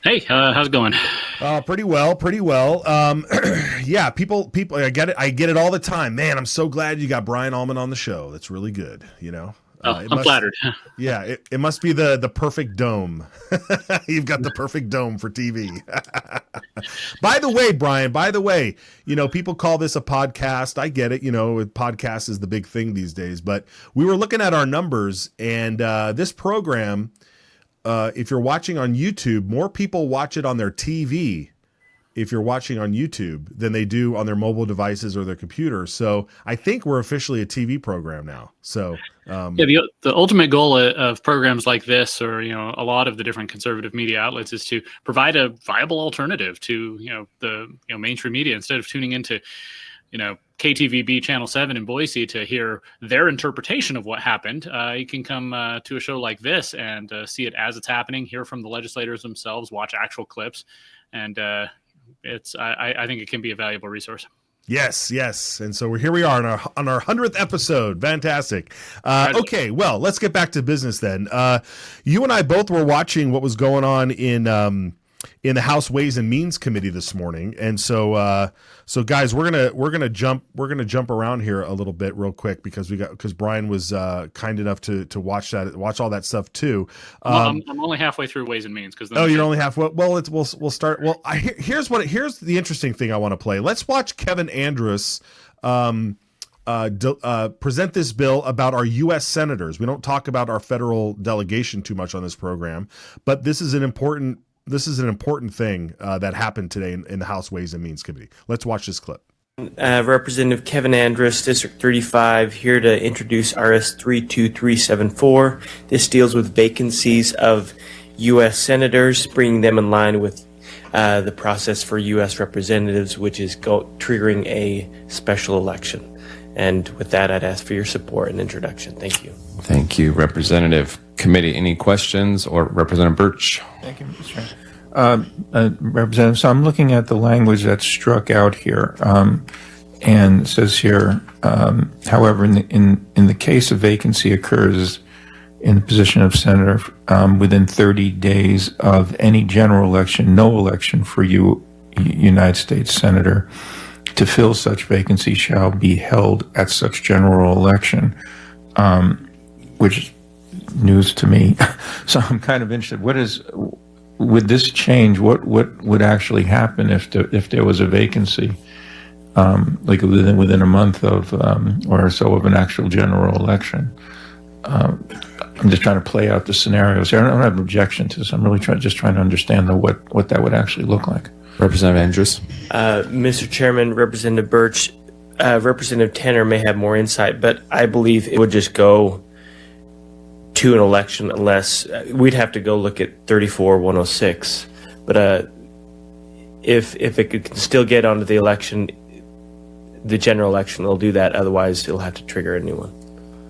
Hey, how's it going? Pretty well, pretty well. Yeah, people. I get it. I get it all the time. Man, I'm so glad you got Brian Almon on the show. That's really good. Oh, It I'm must. flattered. Yeah, it must be the perfect dome. You've got the perfect dome for TV. By the way, Brian. By the way, people call this a podcast. I get it. Podcast is the big thing these days. But we were looking at our numbers, and this program, if you're watching on YouTube, more people watch it on their TV if you're watching on YouTube than they do on their mobile devices or their computer. So I think we're officially a TV program now. So Yeah, the ultimate goal of programs like this, or a lot of the different conservative media outlets, is to provide a viable alternative to the mainstream media. Instead of tuning into KTVB Channel 7 in Boise to hear their interpretation of what happened, you can come to a show like this and see it as it's happening, hear from the legislators themselves, watch actual clips, and I think it can be a valuable resource. yes, yes. And so here we are on our 100th episode. Fantastic. Okay, well, let's get back to business then. You and I both were watching what was going on in the House Ways and Means Committee this morning, and so guys, we're gonna jump around here a little bit real quick because Brian was kind enough to watch all that stuff too. I'm only halfway through Ways and Means because you're only halfway. Well, we'll start. Well, here's the interesting thing I want to play. Let's watch Kevin Andrus present this bill about our U.S. senators. We don't talk about our federal delegation too much on this program, but this is an important thing that happened today in the House Ways and Means Committee. Let's watch this clip. Representative Kevin Andrus, District 35, here to introduce RS 32374. This deals with vacancies of U.S. senators, bringing them in line with the process for U.S. representatives, which is triggering a special election. And with that, I'd ask for your support and introduction. Thank you. Thank you, Representative. Committee, any questions? Or Representative Birch? Thank you, Mr. Chairman. Representative, so I'm looking at the language that's struck out here, and it says here, however, in the case a vacancy occurs in the position of senator within 30 days of any general election, no election for United States senator to fill such vacancy shall be held at such general election, which is news to me. So I'm kind of interested. With this change, what would actually happen if there was a vacancy, like within a month of or so of an actual general election? I'm just trying to play out the scenarios here. I don't have an objection to this. I'm really trying to understand what that would actually look like. Representative Andrus? Mr. Chairman, Representative Birch, Representative Tanner may have more insight, but I believe it would just go to an election unless we'd have to go look at 34-106. But if it could still get onto the election, the general election, it'll do that. Otherwise, it'll have to trigger a new one.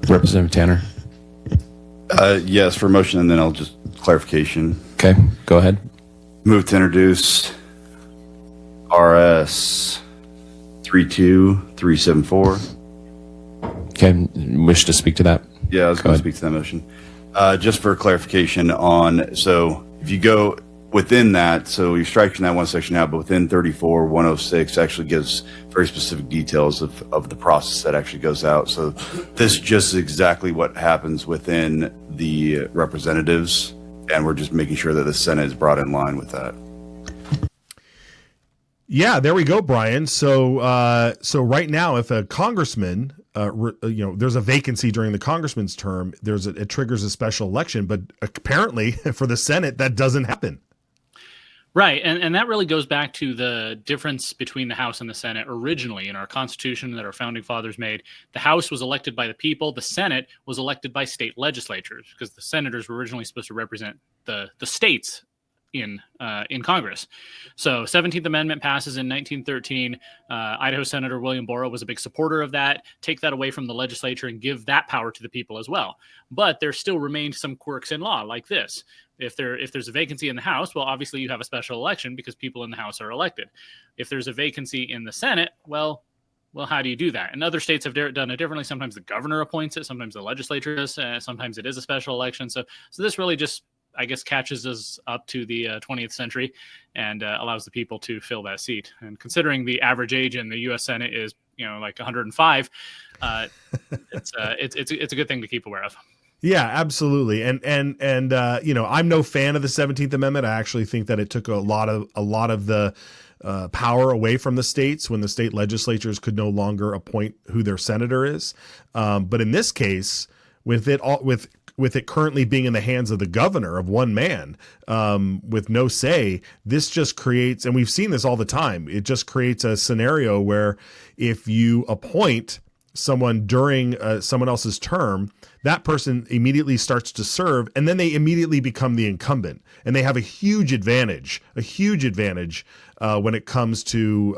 Representative Tanner? Yes, for motion, and then I'll just clarification. Okay, go ahead. Move to introduce RS 32374. Okay, wish to speak to that? Yeah, I was going to speak to that motion. Just for clarification so if you go within that, so you're striking that one section out, but within 34-106 actually gives very specific details of the process that actually goes out. So this just is exactly what happens within the representatives, and we're just making sure that the Senate is brought in line with that. Yeah, there we go, Brian. So right now, if a congressman, there's a vacancy during the congressman's term, it triggers a special election. But apparently, for the Senate, that doesn't happen. Right, and that really goes back to the difference between the House and the Senate. Originally, in our Constitution that our founding fathers made, the House was elected by the people, the Senate was elected by state legislatures, because the senators were originally supposed to represent the states in Congress. So 17th Amendment passes in 1913. Idaho Senator William Borah was a big supporter of that. Take that away from the legislature and give that power to the people as well. But there still remained some quirks in law like this. If there's a vacancy in the House, well, obviously you have a special election because people in the House are elected. If there's a vacancy in the Senate, well, how do you do that? And other states have done it differently. Sometimes the governor appoints it. Sometimes the legislature does. Sometimes it is a special election. So this really just I guess, catches us up to the 20th century and allows the people to fill that seat. And considering the average age in the U.S. Senate is, like 105, it's a good thing to keep aware of. Yeah, absolutely. And I'm no fan of the 17th Amendment. I actually think that it took a lot of the power away from the states when the state legislatures could no longer appoint who their senator is. But in this case, with it currently being in the hands of the governor of one man, with no say, this just creates, and we've seen this all the time, it just creates a scenario where if you appoint someone during someone else's term, that person immediately starts to serve, and then they immediately become the incumbent, and they have a huge advantage when it comes to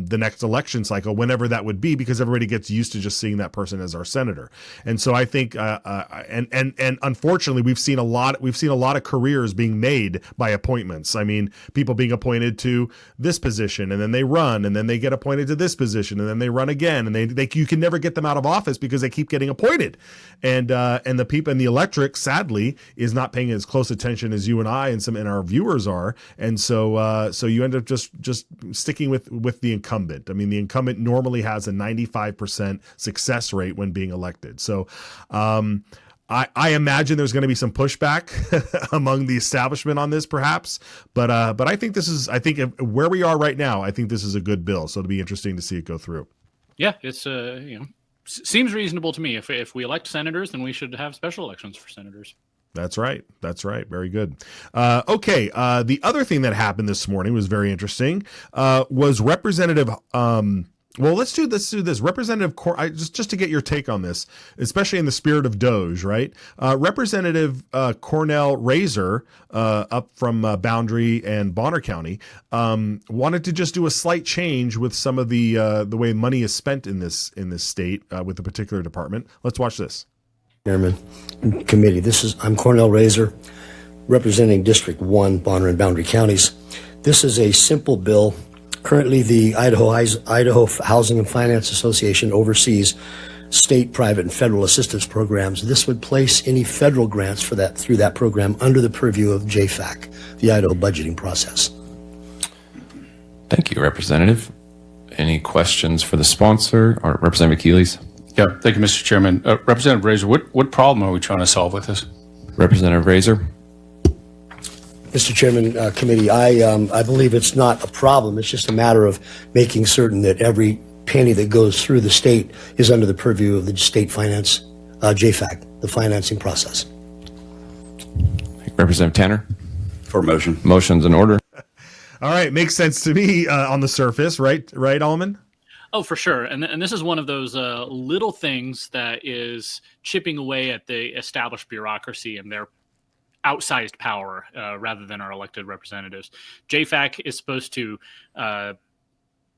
the next election cycle, whenever that would be, because everybody gets used to just seeing that person as our senator. And so I think, and unfortunately, we've seen a lot of careers being made by appointments. I mean, people being appointed to this position, and then they run, and then they get appointed to this position, and then they run again, and you can never get them out of office because they keep getting appointed. And the people and the electorate, sadly, is not paying as close attention as you and I and our viewers are. And so you end up just sticking with the incumbent. I mean, the incumbent normally has a 95% success rate when being elected. So I imagine there's going to be some pushback among the establishment on this, perhaps. But I think where we are right now, I think this is a good bill. So it'll be interesting to see it go through. Yeah, it's seems reasonable to me. If we elect senators, then we should have special elections for senators. That's right. Very good. Okay. The other thing that happened this morning was very interesting. Was Representative. Well, let's do this. Representative, just to get your take on this, especially in the spirit of Doge, right? Representative Cornell Razor, up from Boundary and Bonner County, wanted to just do a slight change with some of the way money is spent in this state with a particular department. Let's watch this. Chairman and committee, I'm Cornell Razor, representing District 1, Bonner and Boundary counties. This is a simple bill. Currently, the Idaho Housing and Finance Association oversees state, private, and federal assistance programs. This would place any federal grants through that program under the purview of JFAC, the Idaho budgeting process. Thank you, Representative. Any questions for the sponsor or Representative Keeley's? Yeah, thank you, Mr. Chairman. Representative Razor, what problem are we trying to solve with this? Representative Razor. Mr. Chairman, committee, I believe it's not a problem. It's just a matter of making certain that every penny that goes through the state is under the purview of the state finance, JFAC, the financing process. Representative Tanner. For motion. Motion's in order. All right, makes sense to me on the surface, right, Almon? Oh, for sure. And this is one of those little things that is chipping away at the established bureaucracy and their outsized power rather than our elected representatives. JFAC is supposed to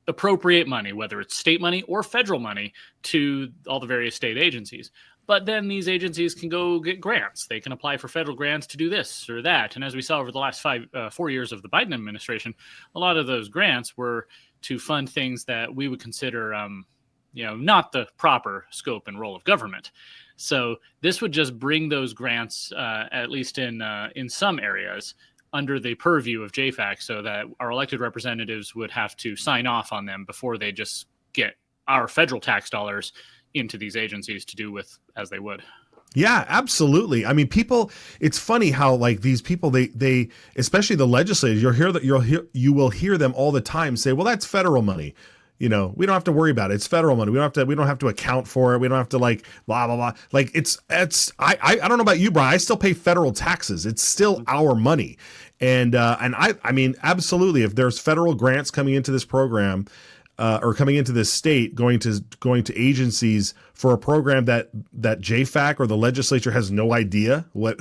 appropriate money, whether it's state money or federal money, to all the various state agencies. But then these agencies can go get grants. They can apply for federal grants to do this or that. And as we saw over the last 4 years of the Biden administration, a lot of those grants were to fund things that we would consider, not the proper scope and role of government. So this would just bring those grants, at least in some areas, under the purview of JFAC, so that our elected representatives would have to sign off on them before they just get our federal tax dollars into these agencies to do with as they would. Yeah, absolutely. I mean, it's funny how like these people, they especially the legislators, you will hear them all the time say, well, that's federal money. We don't have to worry about it. It's federal money. We don't have to account for it. We don't have to like blah, blah, blah. Like I don't know about you, Brian. I still pay federal taxes. It's still our money. And I mean, absolutely. If there's federal grants coming into this program, or coming into this state, going to agencies for a program that JFAC or the legislature has no idea what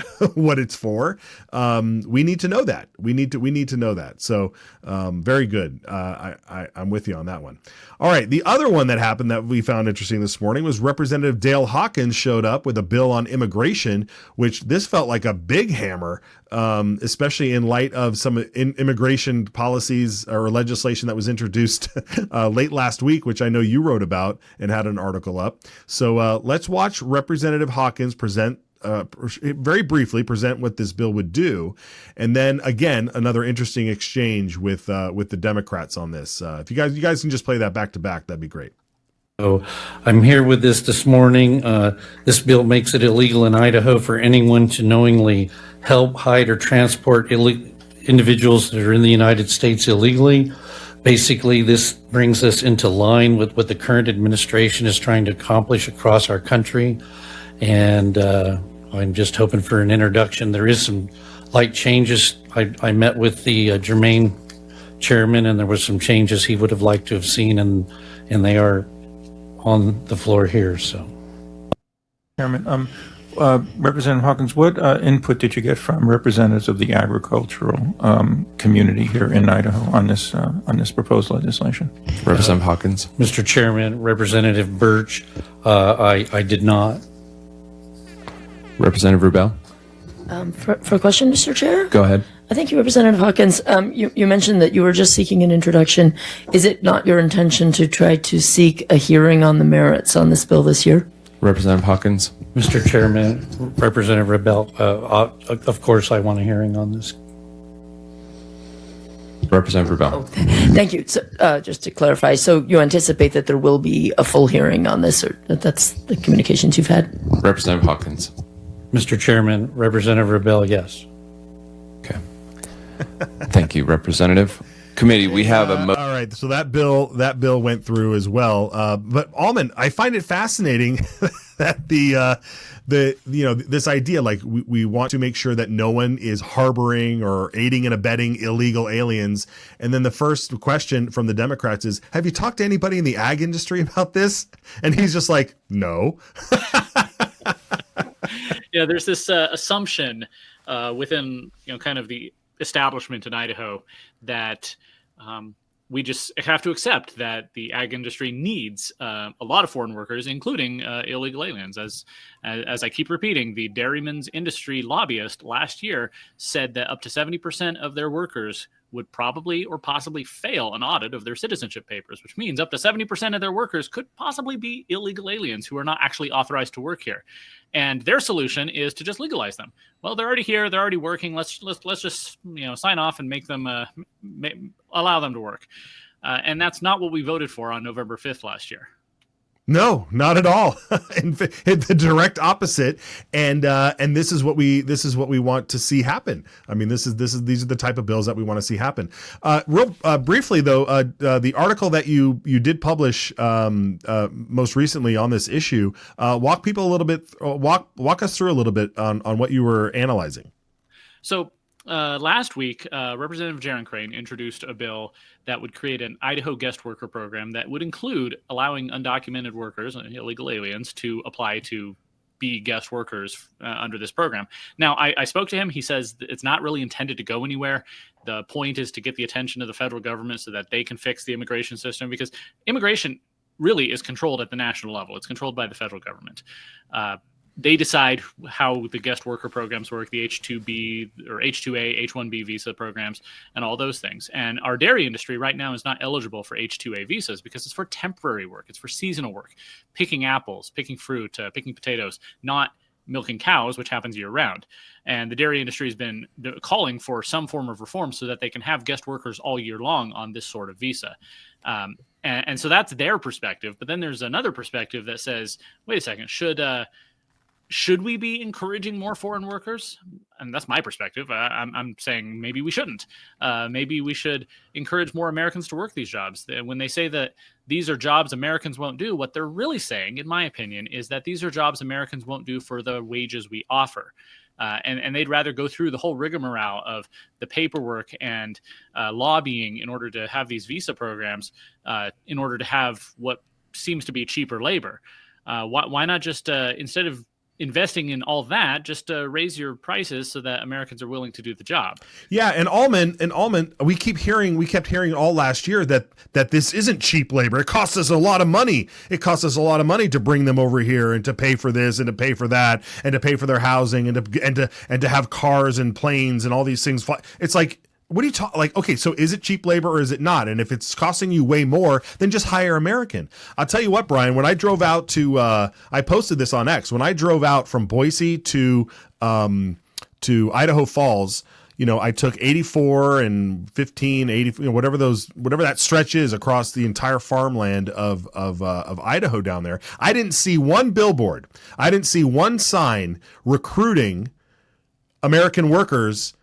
it's for. We need to know that. We need to know that. So very good. I'm with you on that one. All right. The other one that happened that we found interesting this morning was Representative Dale Hawkins showed up with a bill on immigration, which this felt like a big hammer, especially in light of some immigration policies or legislation that was introduced late last week, which I know you wrote about and had an article up. So let's watch Representative Hawkins present very briefly present what this bill would do, and then again another interesting exchange with the Democrats on this. If you guys can just play that back to back, that'd be great. So I'm here with this morning. This bill makes it illegal in Idaho for anyone to knowingly help, hide, or transport individuals that are in the United States illegally. Basically, this brings us into line with what the current administration is trying to accomplish across our country. And I'm just hoping for an introduction. There is some light changes. I met with the Germain chairman, and there was some changes he would have liked to have seen, and they are on the floor here. So, Chairman, Representative Hawkins, what input did you get from representatives of the agricultural community here in Idaho on this proposed legislation? Representative Hawkins. Mr. Chairman, Representative Birch, I did not. Representative Rubel. For a question, Mr. Chair? Go ahead. Thank you, Representative Hawkins. You mentioned that you were just seeking an introduction. Is it not your intention to try to seek a hearing on the merits on this bill this year? Representative Hawkins. Mr. Chairman, Representative Rebel, of course I want a hearing on this. Representative Rubel. Thank you. So, just to clarify, so you anticipate that there will be a full hearing on this, or that's the communications you've had? Representative Hawkins. Mr. Chairman, Representative Rebel, yes. Okay. Thank you, Representative. Committee, we have all right. So that bill went through as well. But Almon, I find it fascinating that this idea, like we want to make sure that no one is harboring or aiding and abetting illegal aliens. And then the first question from the Democrats is, have you talked to anybody in the ag industry about this? And he's just like, no. Yeah, there's this assumption within kind of the establishment in Idaho that we just have to accept that the ag industry needs a lot of foreign workers, including illegal aliens. As I keep repeating, the dairymen's industry lobbyist last year said that up to 70% of their workers would probably or possibly fail an audit of their citizenship papers, which means up to 70% of their workers could possibly be illegal aliens who are not actually authorized to work here. And their solution is to just legalize them. Well, they're already here, they're already working. Let's just sign off and make them allow them to work. And that's not what we voted for on November 5th last year. No, not at all. In the direct opposite. And this is what we want to see happen. I mean, these are the type of bills that we want to see happen. Real briefly though, the article that you did publish most recently on this issue, walk us through a little bit on what you were analyzing. So last week, Representative Jaron Crane introduced a bill that would create an Idaho guest worker program that would include allowing undocumented workers, illegal aliens, to apply to be guest workers under this program. Now, I spoke to him. He says it's not really intended to go anywhere. The point is to get the attention of the federal government so that they can fix the immigration system, because immigration really is controlled at the national level. It's controlled by the federal government. They decide how the guest worker programs work, the H-2B or H-2A, H-1B visa programs, and all those things. And our dairy industry right now is not eligible for H-2A visas because it's for temporary work. It's for seasonal work, picking apples, picking fruit, picking potatoes, not milking cows, which happens year round. And the dairy industry has been calling for some form of reform so that they can have guest workers all year long on this sort of visa. And so that's their perspective. But then there's another perspective that says, wait a second, should we be encouraging more foreign workers? And that's my perspective. I'm saying maybe we shouldn't. Maybe we should encourage more Americans to work these jobs. When they say that these are jobs Americans won't do, what they're really saying, in my opinion, is that these are jobs Americans won't do for the wages we offer. And they'd rather go through the whole rigmarole of the paperwork and lobbying in order to have these visa programs, in order to have what seems to be cheaper labor. Why not just, instead of investing in all that, just raise your prices so that Americans are willing to do the job? Yeah, and Almon, we kept hearing all last year that this isn't cheap labor. It costs us a lot of money. It costs us a lot of money to bring them over here and to pay for this and to pay for that and to pay for their housing and to have cars and planes and all these things. It's like, what are you talking? Like, okay, so is it cheap labor or is it not? And if it's costing you way more, then just hire American. I'll tell you what, Brian, when I drove out to, I posted this on X, when I drove out from Boise to Idaho Falls, you know, I took 84 and 15, 80, you know, whatever that stretch is across the entire farmland of Idaho down there. I didn't see one billboard. I didn't see one sign recruiting American workers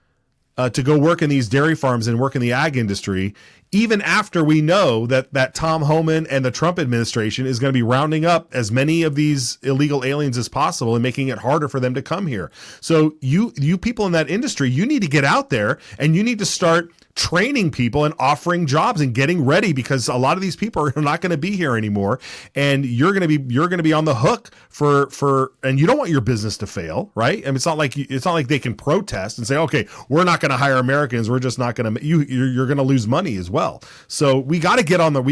to go work in these dairy farms and work in the ag industry, even after we know that Tom Homan and the Trump administration is going to be rounding up as many of these illegal aliens as possible and making it harder for them to come here. So you people in that industry, you need to get out there and you need to start training people and offering jobs and getting ready, because a lot of these people are not going to be here anymore, and you're going to be on the hook for and you don't want your business to fail, right? I mean, it's not like they can protest and say, okay, we're not going to hire Americans, we're just not going to, you're going to lose money as well. So we got to get on the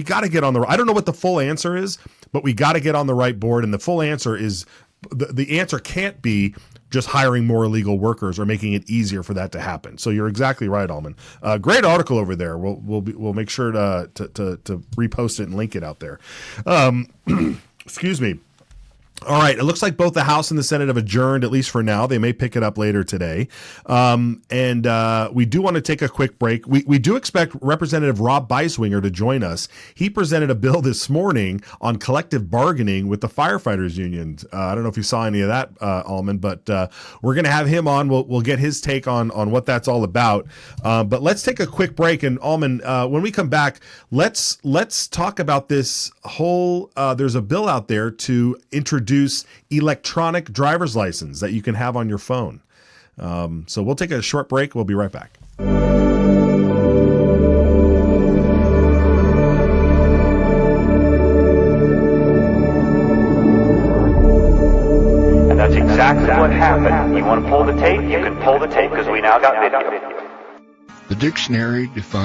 I don't know what the full answer is, but we got to get on the right board, and the full answer is the answer can't be just hiring more illegal workers or making it easier for that to happen. So you're exactly right, Almon. Great article over there. We'll make sure to repost it and link it out there. Excuse me. All right. It looks like both the House and the Senate have adjourned, at least for now. They may pick it up later today. And we do want to take a quick break. We do expect Representative Rob Beiswinger to join us. He presented a bill this morning on collective bargaining with the firefighters unions. I don't know if you saw any of that, Almon, but we're going to have him on. We'll get his take on what that's all about. But let's take a quick break. And Almon, when we come back, let's talk about this whole, there's a bill out there to introduce electronic driver's license that you can have on your phone. So we'll take a short break. We'll be right back. And that's exactly what happened. You want to pull the tape? You can pull the tape, because we now got video. The dictionary defines